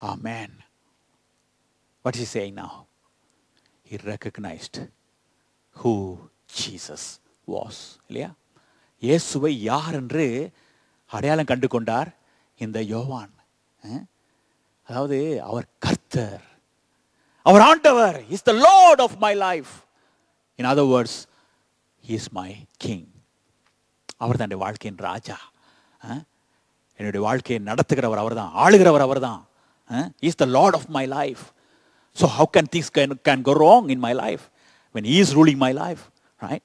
Amen. What is he saying now? He recognized who Jesus was. இல்லையா? இயேசுவை யார் என்று அடையாளம் கண்டு கொண்டார் இந்த யோவான். அதாவது அவர் கர்த்தர், அவர் ஆண்டவர், he is the Lord of my life. In other words, he is my king. அவர் தான் என் வாழ்க்கையின் ராஜா. என்னுடைய வாழ்க்கையை நடத்துகிறவர் அவர் தான், ஆளுகிறவர் அவர் தான். He is the Lord of my life. So how can things can go wrong in my life when he is ruling my life, right?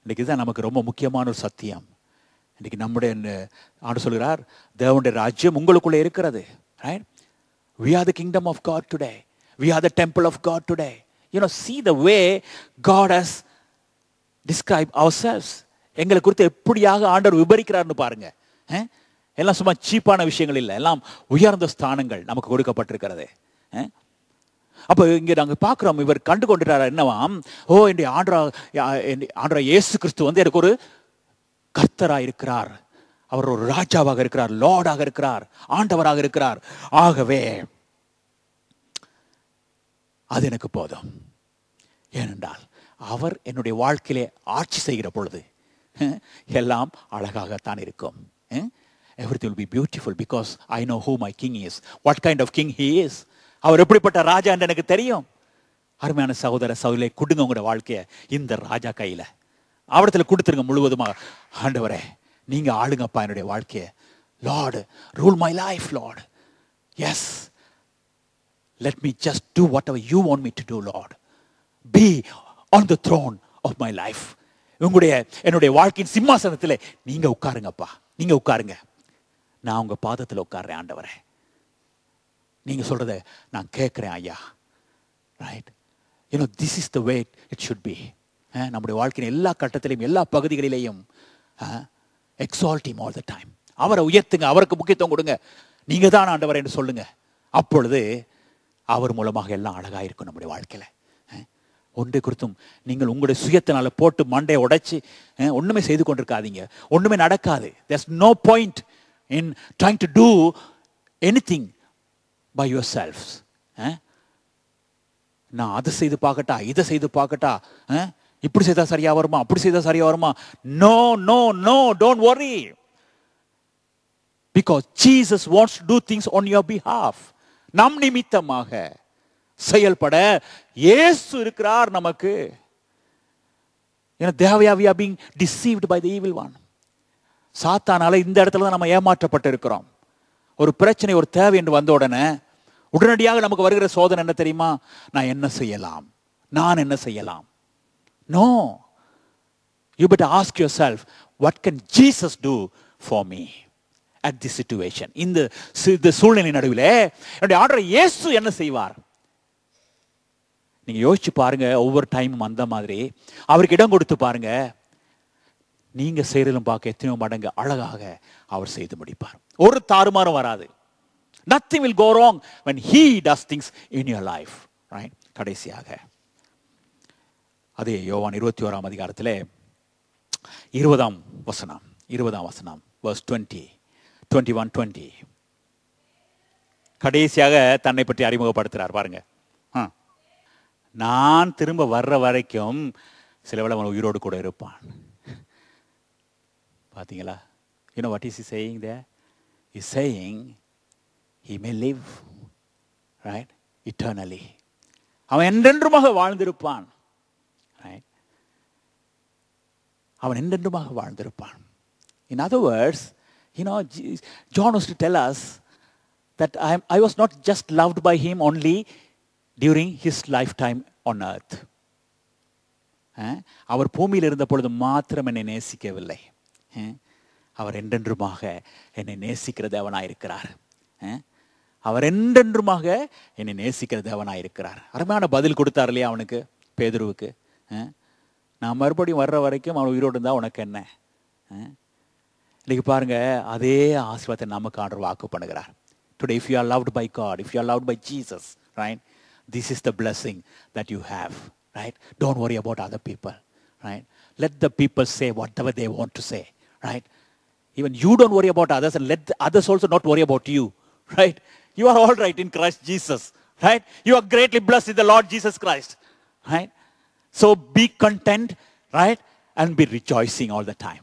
இன்னைக்கு இதுதான் நமக்கு ரொம்ப முக்கியமான ஒரு சத்தியம். இன்னைக்கு நம்முடைய ஆண்டு சொல்கிறார், தேவனுடைய ராஜ்யம் உங்களுக்குள்ளே இருக்கிறது, right? We are the kingdom of God today. We are the temple of God today. You know, see the way God has described ourselves. எங்களை குறித்து எப்படியாக ஆண்டவர் விபரிக்கிறார்னு பாருங்க. எல்லாம் சும்மா சீப்பான விஷயங்கள் இல்லை, எல்லாம் உயர்ந்த ஸ்தானங்கள் நமக்கு கொடுக்கப்பட்டிருக்கிறது. அப்போ இங்கே நாங்கள் பார்க்குறோம், இவர் கண்டு கொண்டுட்டார் என்னவாம், என்னுடைய ஆண்டரா இயேசு கிறிஸ்து வந்து எனக்கு ஒரு கர்த்தராக இருக்கிறார், அவர் ஒரு ராஜாவாக இருக்கிறார், லார்டாக இருக்கிறார், ஆண்டவராக இருக்கிறார். ஆகவே அது எனக்கு போதும். ஏனென்றால் அவர் என்னுடைய வாழ்க்கையிலே ஆட்சி செய்கிற பொழுது எல்லாம் அழகாகத்தான் இருக்கும். Everything will be beautiful because I know who my king is, what kind of king he is. அவர் எப்படிப்பட்ட ராஜா என்று எனக்கு தெரியும். அருமையான சகோதர சகோதரிகளே, கொடுங்க உங்களுடைய வாழ்க்கையை இந்த ராஜா கையில, அவரிடத்துல கொடுத்துருங்க முழுவதுமாக. ஆண்டவரே, நீங்க ஆளுங்கப்பா என்னுடைய வாழ்க்கையை. Lord, rule my life, Lord. Yes, let me just do whatever you want me to do, Lord. Be on the throne of my life. என்னுடைய வாழ்க்கையின் சிம்மாசனத்தில் நீங்க உட்காருங்கப்பா, நீங்க உட்காருங்க. நான் உங்க பாதத்தில் உட்கார்றேன் ஆண்டவரே, நீங்க சொல்றதை நான் கேட்கிறேன் ஐயா. Right? You know, this is the way it should be. நம்முடைய வாழ்க்கையின் எல்லா கட்டத்திலையும் எல்லா பகுதிகளிலேயும் exalt him all the time. அவரை உயர்த்துங்க, அவருக்கு முக்கியத்துவம் கொடுங்க. நீங்க தான் ஆண்டவர் என்று சொல்லுங்க. அப்பொழுது அவர் மூலமாக எல்லாம் அழகா இருக்கும் நம்முடைய வாழ்க்கையில. ஒன்றை குறித்தும் நீங்கள் உங்களுடைய சுயத்தினால போட்டு மண்டையை உடைச்சு ஒண்ணுமே செய்து கொண்டிருக்காதீங்க. ஒண்ணுமே நடக்காது. There's no point in trying to do anything by yourselves. நான் அதை செய்து பார்க்கட்டா, இதை செய்து பார்க்கட்டா, இப்படி செய்தா சரியா வருமா, அப்படி செய்தா சரியா வருமா? No, no, no, don't worry. Because Jesus wants to do things on your behalf. நம் நிமித்தமாக செயல்பட இயேசு இருக்கிறார் நமக்கு. we are being deceived by the evil one. சாத்தானால இந்த இடத்துல தான் நம்ம ஏமாற்றப்பட்டு இருக்கிறோம். ஒரு பிரச்சனை, ஒரு தேவை என்று வந்த உடனடியாக நமக்கு வருகிற சோதனை என்ன தெரியுமா? நான் என்ன செய்யலாம், நான் என்ன செய்யலாம்? No, you better ask yourself, what can Jesus do for me at this situation? இந்த சூழ்நிலை நடுவில் என்னுடைய ஆண்டவர் இயேசு என்ன செய்வார்? நீங்க யோசிச்சு பாருங்க. ஒவ்வொரு டைமும் அந்த மாதிரி அவருக்கு இடம் கொடுத்து பாருங்க. நீங்க செய்யறதும் பார்க்க எத்தனையோ மடங்கு அழகாக அவர் செய்து முடிப்பார். ஒரு தாறுமாறும் வராது. Nothing will go wrong when he does things in your life, right? கடைசியாக அதே யோவான் 21ஆம் அதிகாரத்திலே 20ஆம் வசனம் verse 21:20 கடைசியாக தன்னை பற்றி அறிமுகப்படுத்துறார் பாருங்க. நான் திரும்ப வர்ற வரைக்கும் சில வேளை அவன் உயிரோடு கூட இருப்பான். பாத்தீங்களா? You know what is he saying there? He's saying he may live, right? Eternally. அவன் என்றென்றுமாக வாழ்ந்திருப்பான். Right? அவன் என்றென்றுமாக வாழ்ந்திருப்பான். In other words, you know, John was to tell us that I was not just loved by him only during his lifetime on earth. அவர் பூமியில் இருந்த பொழுது மாத்திரம் என்னை நேசிக்கவில்லை. அவர் என்றென்றுமாக என்னை நேசிக்கிற தேவனாயிருக்கிறார். அவர் என்றென்றுமாக என்னை நேசிக்கிற தேவனாயிருக்கிறார். அருமையான பதில் கொடுத்தார் இல்லையா அவனுக்கு, பேதுருவுக்கு. நான் மறுபடியும் வர்ற வரைக்கும் அவன் உயிரோடு இருந்தா உனக்கு என்ன? இன்னைக்கு பாருங்க, அதே ஆசீர்வாதத்தை நமக்கு ஆண்டவர் வாக்கு பண்ணுகிறார். Today, if you are loved by God, if you are loved by Jesus, right? This is the blessing that you have, right? Don't worry about other people, right? Let the people say whatever they want to say, right? Even you don't worry about others, and let the others also not worry about you, right? You are all right in Christ Jesus. Right? You are greatly blessed in the Lord Jesus Christ. Right? So be content, right? And be rejoicing all the time.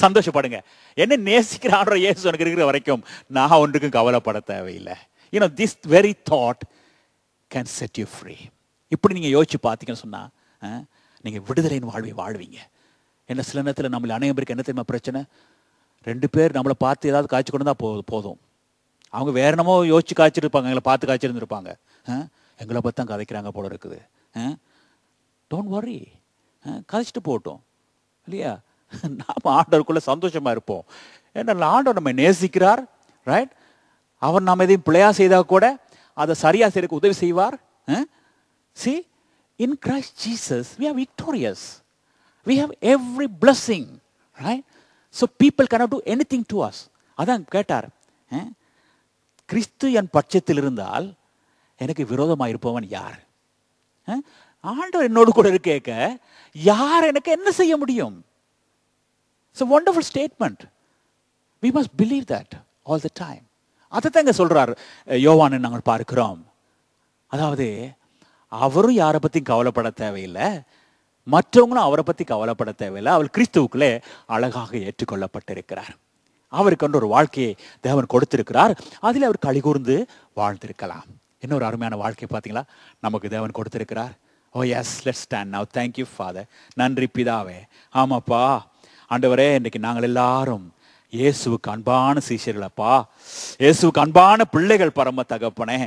சந்தோஷப்படுங்க. என்ன நேசிக்கிற ஆண்டவர் இயேசு எனக்கு இருக்கிற வரைக்கும் நான் ஒன்றுக்கும் கவலைப்பட தேவையில்லை. You know, this very thought can set you free. இப்படி நீங்க யோசிச்சு பார்த்தீங்கன்னு சொன்னா நீங்க விடுதலையின் வாழ்வை வாழ்வீங்க. என்ன சில நேரத்தில் நம்மள அநேகருக்கு என்ன தெரியுமா பிரச்சனை? 2 பேர் நம்மளை பார்த்து ஏதாவது காய்ச்சி கொண்டு தான் போதும். அவங்க வேற என்னமோ யோசிச்சு காய்ச்சிருப்பாங்க, எங்களை பார்த்து காய்ச்சிருந்துருப்பாங்க. எங்களை பற்றி தான் கதைக்கிறாங்க போல இருக்குது. டோன்ட் வரி, கதைச்சிட்டு போட்டோம் இல்லையா? நாம் ஆண்டவருக்குள்ள சந்தோஷமா இருப்போம். ஏன்னா ஆண்டவர் நம்ம நேசிக்கிறார். ரைட்? அவர் நாம் எதையும் பிழையா செய்தால் கூட அதை சரியா செய்யறதுக்கு உதவி செய்வார். See, in Christ Jesus we are victorious. We have every blessing. Right? So people cannot do anything to us. அதான் கேட்டார், கிறிஸ்து என் பட்சத்தில் இருந்தால் எனக்கு விரோதமாக இருப்பவன் யார்? ஆண்டவர் என்னோடு கூட இருக்க யார் எனக்கு என்ன செய்ய முடியும்? It's a wonderful statement. We must believe that all the time. அதை தாங்க சொல்றார் யோவானை நாங்கள் பார்க்கிறோம். அதாவது அவரும் யாரை பற்றியும் கவலைப்பட தேவையில்லை, மற்றவங்களும் அவரை பற்றி கவலைப்பட தேவையில்லை. அவர் கிறிஸ்துவுக்குள்ளே அழகாக ஏற்றுக்கொள்ளப்பட்டிருக்கிறார். அவருக்கு ஒரு வாழ்க்கையை தேவன் கொடுத்திருக்கிறார். அதில் அவர் களிகூர்ந்து வாழ்ந்திருக்கலாம். இன்னொரு அருமையான வாழ்க்கை பார்த்தீங்களா நமக்கு தேவன் கொடுத்திருக்கிறார். Oh yes, let's stand now. Thank you father. நன்றி பிதாவே. ஆமாப்பா ஆண்டவரே, இன்றைக்கு நாங்கள் எல்லாரும் இயேசுவுக்கு அன்பான சீஷர்களப்பா, இயேசுவுக்கு அன்பான பிள்ளைகள் பரம தகப்பனே.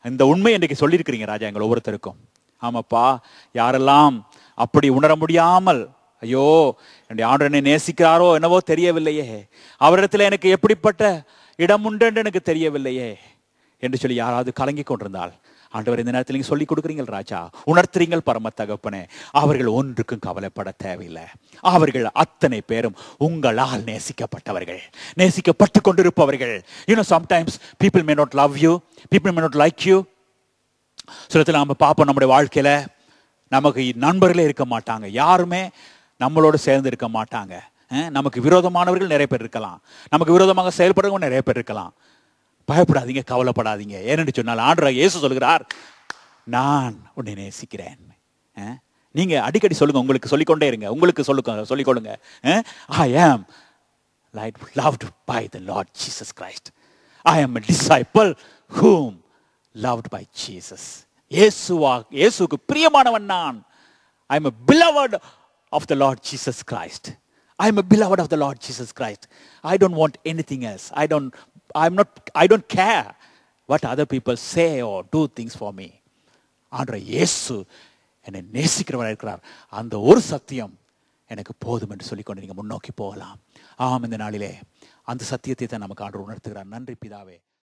இந்த உண்மை இன்றைக்கு சொல்லியிருக்கிறீங்க ராஜா எங்கள் ஒவ்வொருத்தருக்கும். ஆமாப்பா, யாரெல்லாம் அப்படி உணர முடியாமல், ஐயோ என்னுடைய ஆண்டவர் என்னை நேசிக்கிறாரோ என்னவோ தெரியவில்லையே, அவரிடத்தில் எனக்கு எப்படிப்பட்ட இடம் உண்டு என்று எனக்கு தெரியவில்லையே என்று சொல்லி யாராவது கலங்கி கொண்டிருந்தால், ஆண்டவர் இந்த நேரத்தில் நீங்க சொல்லி கொடுக்குறீங்கள் ராஜா, உணர்த்துறீங்கள் பரம தகப்பனே. அவர்கள் ஒன்றுக்கும் கவலைப்பட தேவையில்லை. அவர்கள் அத்தனை பேரும் உங்களால் நேசிக்கப்பட்டவர்கள், நேசிக்கப்பட்டு கொண்டிருப்பவர்கள். You know, sometimes people may not love you, people may not like you. சிலத்தில் நம்ம பார்ப்போம் நம்முடைய வாழ்க்கையில நமக்கு நண்பர்களே இருக்க மாட்டாங்க, யாருமே நம்மளோட சேர்ந்து இருக்க மாட்டாங்க. நமக்கு விரோதமானவர்கள் நிறைய பேர் இருக்கலாம், நமக்கு விரோதமாக செயல்படுறவங்க நிறைய பேர் இருக்கலாம். பயப்படாதீங்க, கவலைப்படாதீங்க. ஏனென்று சொன்னால் ஆண்டவர் இயேசு சொல்கிறார், நான் உன்னை நேசிக்கிறேன். நீங்க அடிக்கடி சொல்லுங்க, உங்களுக்கு சொல்லிக்கொண்டே இருங்க, உங்களுக்கு சொல்லிக்கொள்ளுங்க. I am loved by the Lord Jesus Christ. I am a disciple whom loved by Jesus. இயேசுவுக்கு பிரியமானவன் நான். I am a beloved of the Lord Jesus Christ. I am a beloved of the Lord Jesus Christ. I don't want anything else. I don't care what other people say or do things for me. ஆண்டவர் இயேசு என்னை நேசிக்கிறவராக இருக்கிறார். அந்த ஒரு சத்தியம் எனக்கு போதும் என்று சொல்லிக்கொண்டு நீங்க முன்னோக்கி போகலாம். இந்த நாளிலே அந்த சத்தியத்தை தான் நமக்கு ஆண்டவர் உணர்த்துகிறார். நன்றி பிதாவே.